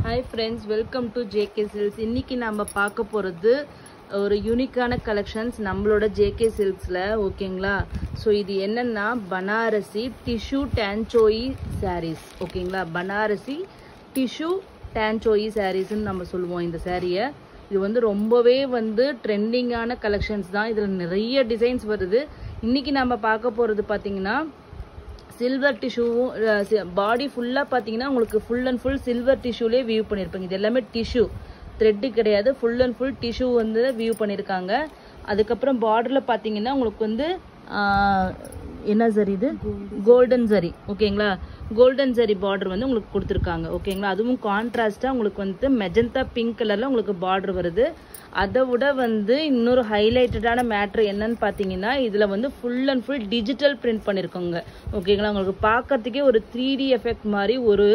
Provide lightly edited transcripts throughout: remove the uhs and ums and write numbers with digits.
Hi friends, welcome to JK Silks. இன்னைக்கு நாம பார்க்க போறது ஒரு யூனிக்கான கலெக்ஷன்ஸ் நம்மளோட JK Silksல ஓகேங்களா. ஸோ இது என்னன்னா பனாரசி டிஷ்யூ டான்சோயி சாரீஸ் ஓகேங்களா. பனாரசி டிஷ்யூ டான்சோயி சாரீஸ்ன்னு நம்ம சொல்லுவோம் இந்த சாரியை. இது வந்து ரொம்பவே வந்து ட்ரெண்டிங்கான கலெக்ஷன்ஸ் தான். இதில் நிறைய டிசைன்ஸ் வருது. இன்னைக்கு நம்ம பார்க்க போகிறது பார்த்தீங்கன்னா சில்வர் டிஷ்யூவும் பாடி ஃபுல்லாக பார்த்தீங்கன்னா உங்களுக்கு ஃபுல் அண்ட் ஃபுல் சில்வர் டிஷ்யூலேயே வியூ பண்ணியிருப்பாங்க. இது எல்லாமே டிஷ்யூ, த்ரெட்டு கிடையாது. ஃபுல் அண்ட் ஃபுல் டிஷ்யூ வந்து வியூ பண்ணியிருக்காங்க. அதுக்கப்புறம் பார்டரில் பார்த்தீங்கன்னா உங்களுக்கு வந்து என்ன சரி, இது கோல்டன் சரி ஓகேங்களா. கோல்டன் சரி பார்டர் வந்து உங்களுக்கு கொடுத்துருக்காங்க ஓகேங்களா. அதுவும் கான்ட்ராஸ்டாக உங்களுக்கு வந்து மெஜந்தா பிங்க் கலரில் உங்களுக்கு பார்டர் வருது. அதை விட வந்து இன்னொரு ஹைலைட்டடான மேட்ரு என்னன்னு பார்த்தீங்கன்னா இதில் வந்து full and full digital print பண்ணியிருக்கோங்க ஓகேங்களா. உங்களுக்கு பார்க்கறதுக்கே ஒரு 3D எஃபெக்ட் மாதிரி ஒரு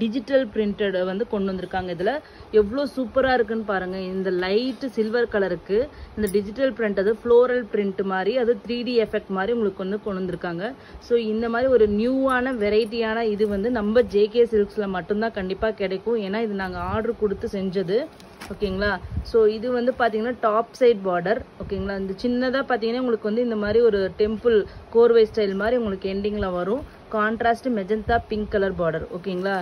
டிஜிட்டல் பிரிண்டட் வந்து கொண்டு வந்திருக்காங்க. இதில் எவ்வளோ சூப்பராக இருக்குன்னு பாருங்கள். இந்த லைட்டு சில்வர் கலருக்கு இந்த டிஜிட்டல் பிரிண்ட் அது ஃப்ளோரல் பிரிண்ட் மாதிரி அது 3D எஃபெக்ட் மாதிரி உங்களுக்கு வந்து கொண்டு வந்திருக்காங்க. ஸோ இந்த மாதிரி ஒரு நியூவான வெரைட்டியான இது வந்து நம்ம JK Silksல மட்டும்தான் கண்டிப்பாக கிடைக்கும். ஏன்னா இது நாங்கள் ஆர்டர் கொடுத்து செஞ்சது ஓகேங்களா. ஸோ இது வந்து பார்த்தீங்கன்னா டாப் சைட் பார்டர் ஓகேங்களா. இந்த சின்னதாக பார்த்தீங்கன்னா உங்களுக்கு வந்து இந்த மாதிரி ஒரு டெம்பிள் கோர்வை ஸ்டைல் மாதிரி உங்களுக்கு எண்டிங்கில் வரும். Contrast magenta pink colour border ஓகேங்களா.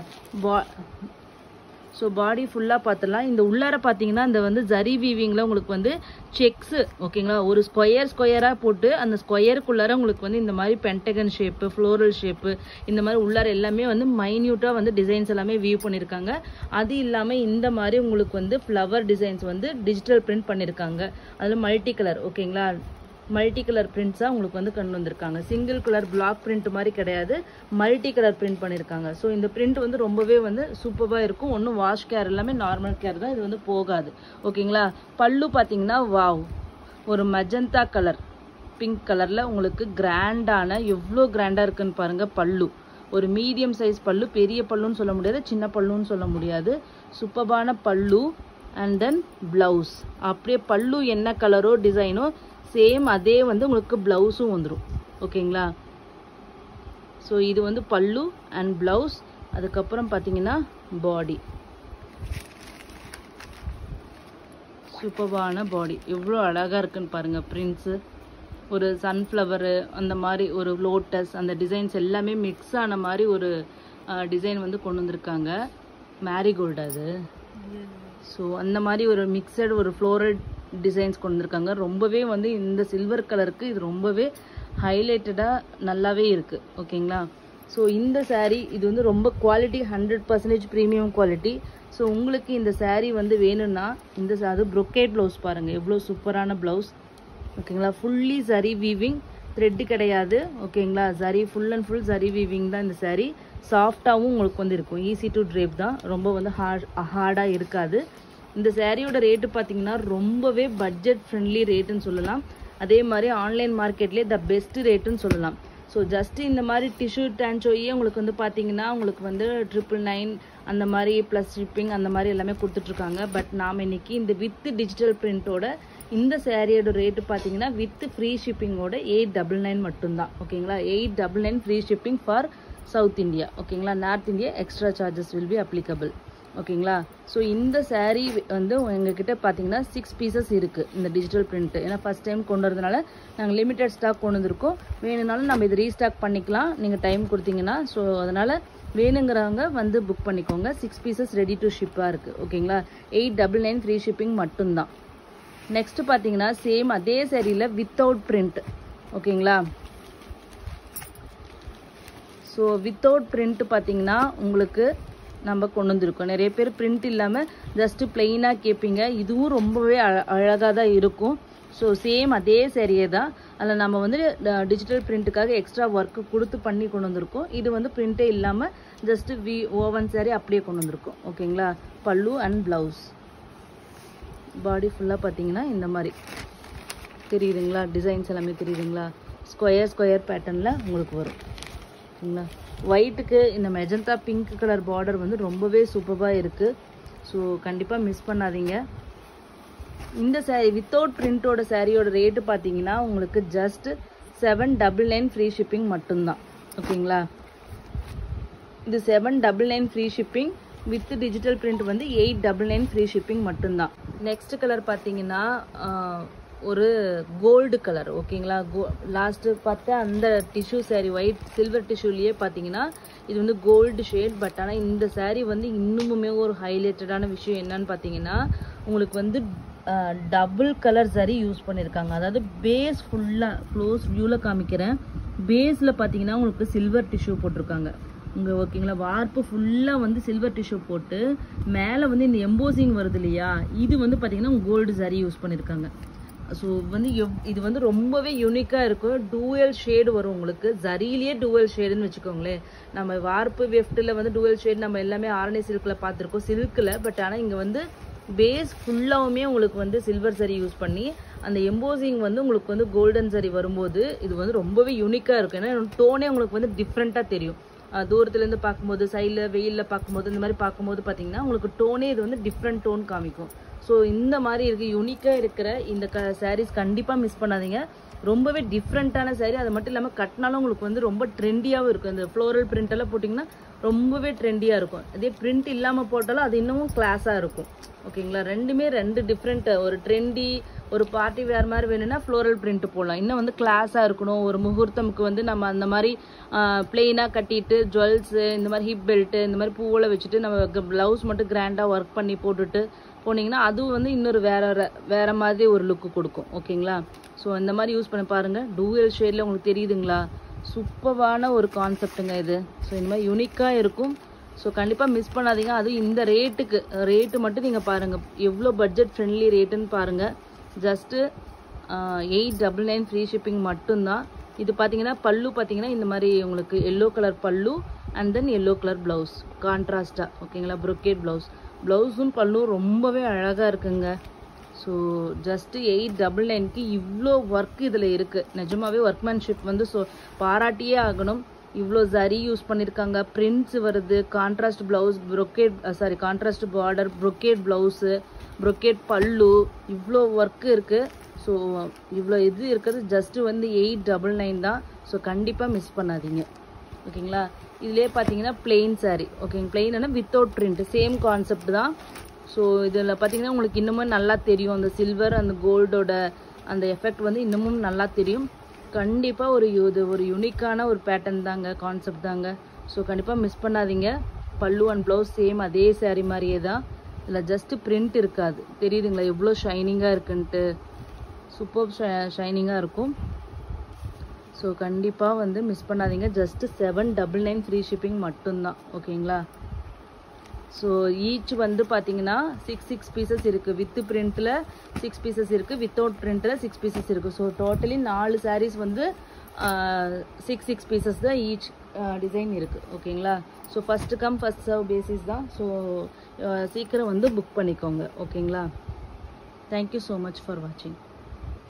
ஸோ பாடி ஃபுல்லாக பார்த்துடலாம். இந்த உள்ளார பார்த்தீங்கன்னா இந்த வந்து ஜரி வீவிங்கில் உங்களுக்கு வந்து செக்ஸு ஓகேங்களா. ஒரு ஸ்கொயராக போட்டு அந்த ஸ்கொயருக்குள்ளார உங்களுக்கு வந்து இந்த மாதிரி பென்டகன் ஷேப்பு, ஃப்ளோரல் ஷேப்பு, இந்த மாதிரி உள்ளார எல்லாமே வந்து மைன்யூட்டாக வந்து டிசைன்ஸ் எல்லாமே வியூ பண்ணியிருக்காங்க. அது இல்லாமல் இந்த மாதிரி உங்களுக்கு வந்து ஃப்ளவர் டிசைன்ஸ் வந்து டிஜிட்டல் பிரிண்ட் பண்ணியிருக்காங்க. அதில் மல்டி கலர் ஓகேங்களா. மல்டி கலர் பிரிண்ட்ஸாக உங்களுக்கு வந்து கொண்டு வந்திருக்காங்க. சிங்கிள் கலர் பிளாக் பிரிண்ட் மாதிரி கிடையாது, மல்டி கலர் பிரிண்ட் பண்ணியிருக்காங்க. ஸோ இந்த பிரிண்ட் வந்து ரொம்பவே வந்து சூப்பராக இருக்கும். ஒன்றும் வாஷ் கேர் எல்லாமே நார்மல் கேர் தான், இது வந்து போகாது ஓகேங்களா. பல்லு பார்த்தீங்கன்னா வாவ், ஒரு மஜந்தா கலர் பிங்க் கலரில் உங்களுக்கு கிராண்டான எவ்வளோ கிராண்டாக இருக்குன்னு பாருங்கள். பல்லு ஒரு மீடியம் சைஸ் பல்லு, பெரிய பல்லுன்னு சொல்ல முடியாது, சின்ன பல்லுன்னு சொல்ல முடியாது. சூப்பரான பல்லு. அண்ட் தென் ப்ளவுஸ் அப்படியே பல்லு என்ன கலரோ டிசைனோ சேம் அதே வந்து உங்களுக்கு ப்ளவுஸும் வந்துடும் ஓகேங்களா. ஸோ இது வந்து பல்லு அண்ட் ப்ளவுஸ். அதுக்கப்புறம் பார்த்தீங்கன்னா பாடி சூப்பரான பாடி எவ்வளோ அழகாக இருக்குன்னு பாருங்கள். பிரிண்ட்ஸு ஒரு சன்ஃப்ளவரு அந்த மாதிரி ஒரு லோட்டஸ் அந்த டிசைன்ஸ் எல்லாமே மிக்ஸ் ஆன மாதிரி ஒரு டிசைன் வந்து கொண்டு வந்திருக்காங்க. மேரிகோல்டு அது. ஸோ அந்த மாதிரி ஒரு மிக்சட் ஒரு ஃப்ளோரல் டிசைன்ஸ் கொண்டு வந்திருக்காங்க. ரொம்பவே வந்து இந்த சில்வர் கலருக்கு இது ரொம்பவே ஹைலைட்டடாக நல்லாவே இருக்குது ஓகேங்களா. ஸோ இந்த சாரீ இது வந்து ரொம்ப குவாலிட்டி 100% ப்ரீமியம் குவாலிட்டி. ஸோ உங்களுக்கு இந்த சாரீ வந்து வேணும்னா இந்த அது ப்ரொக்கேட் ப்ளவுஸ் பாருங்கள், எவ்வளோ சூப்பரான ப்ளவுஸ் ஓகேங்களா. ஃபுல்லி ஜரி வீவிங், த்ரெட்டு கிடையாது ஓகேங்களா. Zari full and full zari weaving தான் இந்த சாரீ. சாஃப்டாகவும் உங்களுக்கு வந்து இருக்கும், ஈஸி டு ட்ரேப் தான், ரொம்ப வந்து ஹார்டாக இருக்காது. இந்த சாரியோட ரேட்டு பார்த்தீங்கன்னா ரொம்பவே பட்ஜெட் ஃப்ரெண்ட்லி ரேட்டுன்னு சொல்லலாம். அதே மாதிரி ஆன்லைன் மார்க்கெட்லேயே த பெஸ்ட் ரேட்டுன்னு சொல்லலாம். ஸோ ஜஸ்ட்டு இந்த மாதிரி டிஷ்யூ டான்சோயே உங்களுக்கு வந்து பார்த்தீங்கன்னா உங்களுக்கு வந்து 999 அந்த மாதிரி ப்ளஸ் ஷிப்பிங் அந்த மாதிரி எல்லாமே கொடுத்துட்ருக்காங்க. பட் நாம் இன்னைக்கு இந்த வித் டிஜிட்டல் பிரிண்ட்டோட இந்த சாரியோட ரேட்டு பார்த்தீங்கன்னா வித் ஃப்ரீ ஷிப்பிங்கோட 899 மட்டும்தான் ஓகேங்களா. 899 free shipping for south India ஓகேங்களா. North India extra charges will be applicable ஓகேங்களா. ஸோ இந்த சாரீ வந்து எங்ககிட்ட பார்த்தீங்கன்னா 6 பீசஸ் இருக்குது இந்த டிஜிட்டல் பிரிண்ட்டு. ஏன்னா ஃபஸ்ட் டைம் கொண்டு வரதுனால நாங்கள் லிமிட்டட் ஸ்டாக் கொண்டு வந்திருக்கோம். வேணும்னாலும் நம்ம இது ரீஸ்டாக் பண்ணிக்கலாம் நீங்கள் டைம் கொடுத்தீங்கன்னா. ஸோ அதனால் வேணுங்கிறவங்க வந்து புக் பண்ணிக்கோங்க. 6 பீசஸ் ரெடி டு ஷிப்பாக இருக்குது ஓகேங்களா. 899 ஃப்ரீ ஷிப்பிங் மட்டும்தான். நெக்ஸ்ட்டு பார்த்தீங்கன்னா சேம் அதே சாரியில் வித்தவுட் பிரிண்ட் ஓகேங்களா. ஸோ வித்தவுட் பிரிண்ட் பார்த்தீங்கன்னா உங்களுக்கு நம்ம கொண்டு வந்திருக்கோம். நிறைய பேர் பிரிண்ட் இல்லாமல் ஜஸ்ட்டு பிளெயினாக கேட்பீங்க. இதுவும் ரொம்பவே அழகாக தான் இருக்கும். ஸோ சேம் அதே சாரியே தான், அதில் நம்ம வந்து டிஜிட்டல் பிரிண்ட்டுக்காக எக்ஸ்ட்ரா ஒர்க்கு கொடுத்து பண்ணி கொண்டு வந்திருக்கோம். இது வந்து பிரிண்ட்டே இல்லாமல் ஜஸ்ட்டு ஓவன் சாரி அப்படியே கொண்டு வந்திருக்கோம் ஓகேங்களா. பல்லு அண்ட் ப்ளவுஸ். பாடி ஃபுல்லாக பார்த்தீங்கன்னா இந்த மாதிரி தெரியுதுங்களா, டிசைன்ஸ் எல்லாமே தெரியுதுங்களா. ஸ்கொயர் பேட்டர்னில் உங்களுக்கு வரும் ஓகேங்களா. ஒயிட்டுக்கு இந்த மெஜந்தா பிங்க் கலர் பார்டர் வந்து ரொம்பவே சூப்பராக இருக்குது. ஸோ கண்டிப்பாக மிஸ் பண்ணாதீங்க. இந்த சாரீ வித்தவுட் பிரிண்ட்டோட சாரியோட ரேட்டு பார்த்தீங்கன்னா உங்களுக்கு ஜஸ்ட் 799 ஃப்ரீ ஷிப்பிங் மட்டும்தான் ஓகேங்களா. இது 799 free shipping with digital print வந்து 899 ஃப்ரீ ஷிப்பிங் மட்டும்தான். நெக்ஸ்ட் கலர் பார்த்தீங்கன்னா ஒரு கோல்டு கலர். ஓகேங்களா, லாஸ்ட்டு பார்த்தா அந்த டிஷ்யூ சாரீ ஒயிட் சில்வர் டிஷ்யூலேயே பார்த்தீங்கன்னா இது வந்து கோல்டு ஷேட். பட் ஆனால் இந்த சாரீ வந்து இன்னுமுமே ஒரு ஹைலைட்டடான விஷயம் என்னன்னு பார்த்தீங்கன்னா உங்களுக்கு வந்து டபுள் கலர் சாரீ யூஸ் பண்ணியிருக்காங்க. அதாவது பேஸ் ஃபுல்லாக க்ளோஸ் வியூவில் காமிக்கிறேன். பேஸில் பார்த்தீங்கன்னா உங்களுக்கு சில்வர் டிஷ்யூ போட்டிருக்காங்க உங்கள். ஓகேங்களா, வார்ப்பு ஃபுல்லாக வந்து சில்வர் டிஷ்யூ போட்டு மேலே வந்து இந்த எம்போசிங் வருது இல்லையா, இது வந்து பார்த்தீங்கன்னா கோல்டு சாரீ யூஸ் பண்ணியிருக்காங்க. ஸோ வந்து இது வந்து ரொம்பவே யூனிக்காக இருக்கும். டூவல் ஷேடு வரும் உங்களுக்கு. ஜரியிலேயே டூவல் ஷேடுன்னு வச்சுக்கோங்களேன். நம்ம வார்ப்பு வெஃப்ட்டில் வந்து டூவல் ஷேடு நம்ம எல்லாமே ஆரணி சில்கில் பார்த்துருக்கோம், சில்கில். பட் ஆனால் இங்கே வந்து பேஸ் ஃபுல்லாகவுமே உங்களுக்கு வந்து சில்வர் சரி யூஸ் பண்ணி அந்த எம்போசிங் வந்து உங்களுக்கு வந்து கோல்டன் சரி வரும்போது இது வந்து ரொம்பவே யூனிக்காக இருக்கும். ஏன்னா டோனே உங்களுக்கு வந்து டிஃப்ரெண்ட்டாக தெரியும். தூரத்துலேருந்து பார்க்கும்போது, சைடில் வெயிலில் பார்க்கும்போது, இந்த மாதிரி பார்க்கும்போது பார்த்தீங்கன்னா உங்களுக்கு டோனே இது வந்து டிஃப்ரெண்ட் டோன் காமிக்கும். ஸோ இந்த மாதிரி இருக்குது யூனிக்காக இருக்கிற இந்த சாரீஸ் கண்டிப்பாக மிஸ் பண்ணாதீங்க. ரொம்பவே டிஃப்ரெண்ட்டான சாரீ. அது மட்டும் இல்லாமல் கட்டினாலும் உங்களுக்கு வந்து ரொம்ப ட்ரெண்டியாகவும் இருக்கும். இந்த ஃப்ளோரல் பிரிண்டெல்லாம் போட்டிங்கன்னா ரொம்பவே ட்ரெண்டியாக இருக்கும். அதே பிரிண்ட் இல்லாமல் போட்டாலும் அது இன்னமும் கிளாஸாக இருக்கும். ஓகேங்களா, ரெண்டுமே ரெண்டு டிஃப்ரெண்ட். ஒரு ட்ரெண்டி ஒரு பார்ட்டி வேறு மாதிரி வேணும்னா ஃப்ளோரல் பிரிண்ட் போடலாம். இன்னும் வந்து கிளாஸாக இருக்கணும். ஒரு முகூர்த்தமுக்கு வந்து நம்ம அந்த மாதிரி பிளெயினாக கட்டிட்டு ஜுவல்ஸு இந்த மாதிரி ஹிப் பெல்ட்டு இந்த மாதிரி பூவில் வச்சுட்டு நம்ம ப்ளவுஸ் மட்டும் கிராண்டாக ஒர்க் பண்ணி போட்டுட்டு போனீங்கன்னா அதுவும் வந்து இன்னொரு வேறு மாதிரி ஒரு லுக்கு கொடுக்கும். ஓகேங்களா, ஸோ இந்த மாதிரி யூஸ் பண்ணி பாருங்கள். டூவல் ஷேடில் உங்களுக்கு தெரியுதுங்களா, சூப்பரான ஒரு கான்செப்ட்டுங்க இது. ஸோ இந்த மாதிரி யூனிக்காக இருக்கும். ஸோ கண்டிப்பாக மிஸ் பண்ணாதீங்க. அதுவும் இந்த ரேட்டு மட்டும் நீங்கள் பாருங்கள், எவ்வளோ பட்ஜெட் ஃப்ரெண்ட்லி ரேட்டுன்னு பாருங்கள். ஜஸ்ட்டு 899 ஃப்ரீ ஷிப்பிங் மட்டும்தான். இது பார்த்தீங்கன்னா பல்லு பார்த்தீங்கன்னா இந்த மாதிரி உங்களுக்கு yellow colour pallu and then yellow colour blouse கான்ட்ராஸ்டாக. ஓகேங்களா, ப்ரொக்கேட் ப்ளவுஸும் பல்லும் ரொம்பவே அழகாக இருக்குங்க. ஸோ ஜஸ்ட்டு 899க்கு இவ்வளோ ஒர்க் இதில் இருக்குது. நிஜமாவே ஒர்க்மேன்ஷிப் வந்து பாராட்டியே ஆகணும். இவ்வளோ ஜரி யூஸ் பண்ணியிருக்காங்க, பிரிண்ட்ஸ் வருது, contrast blouse, contrast border, brocade blouse, brocade பல்லு, இவ்வளோ ஒர்க்கு இருக்குது. ஸோ இவ்வளோ இது இருக்கிறது ஜஸ்ட்டு வந்து 899 தான். ஸோ கண்டிப்பாக மிஸ் பண்ணாதீங்க. ஓகேங்களா, இதிலே பார்த்தீங்கன்னா பிளெயின் சாரீ. ஓகேங்க, பிளெயின்னா வித்தவுட் பிரிண்ட், சேம் கான்செப்ட் தான். ஸோ இதில் பார்த்தீங்கன்னா உங்களுக்கு இன்னமும் நல்லா தெரியும். அந்த சில்வர் அந்த கோல்டோட அந்த எஃபெக்ட் வந்து இன்னமும் நல்லா தெரியும். கண்டிப்பாக ஒரு யூனிக்கான ஒரு பேட்டர்ன் தாங்க, கான்செப்ட் தாங்க. ஸோ கண்டிப்பாக மிஸ் பண்ணாதீங்க. பல்லு அண்ட் ப்ளவுஸ் சேம் அதே சாரீ மாதிரியே தான். இதில் ஜஸ்ட்டு பிரிண்ட் இருக்காது. தெரியுதுங்களா எவ்வளோ ஷைனிங்காக இருக்குன்ட்டு. சூப்பர் ஷைனிங்காக இருக்கும். ஸோ கண்டிப்பாக வந்து மிஸ் பண்ணாதீங்க. ஜஸ்ட்டு 799 ஃப்ரீ ஷிப்பிங் மட்டும்தான். ஓகேங்களா, ஸோ ஈச் வந்து பார்த்தீங்கன்னா 6 பீசஸ் இருக்குது. வித்து பிரிண்ட்டில் 6 பீசஸ் இருக்குது, வித்தவுட் பிரிண்ட்டில் 6 பீசஸ் இருக்குது. ஸோ டோட்டலி 4 சாரீஸ் வந்து 6 பீசஸ் தான் ஈச் டிசைன் இருக்குது. ஓகேங்களா, so first come first serve basis தான். ஸோ சீக்கிரம் வந்து புக் பண்ணிக்கோங்க. ஓகேங்களா, தேங்க்யூ ஸோ மச் ஃபார் வாட்சிங்.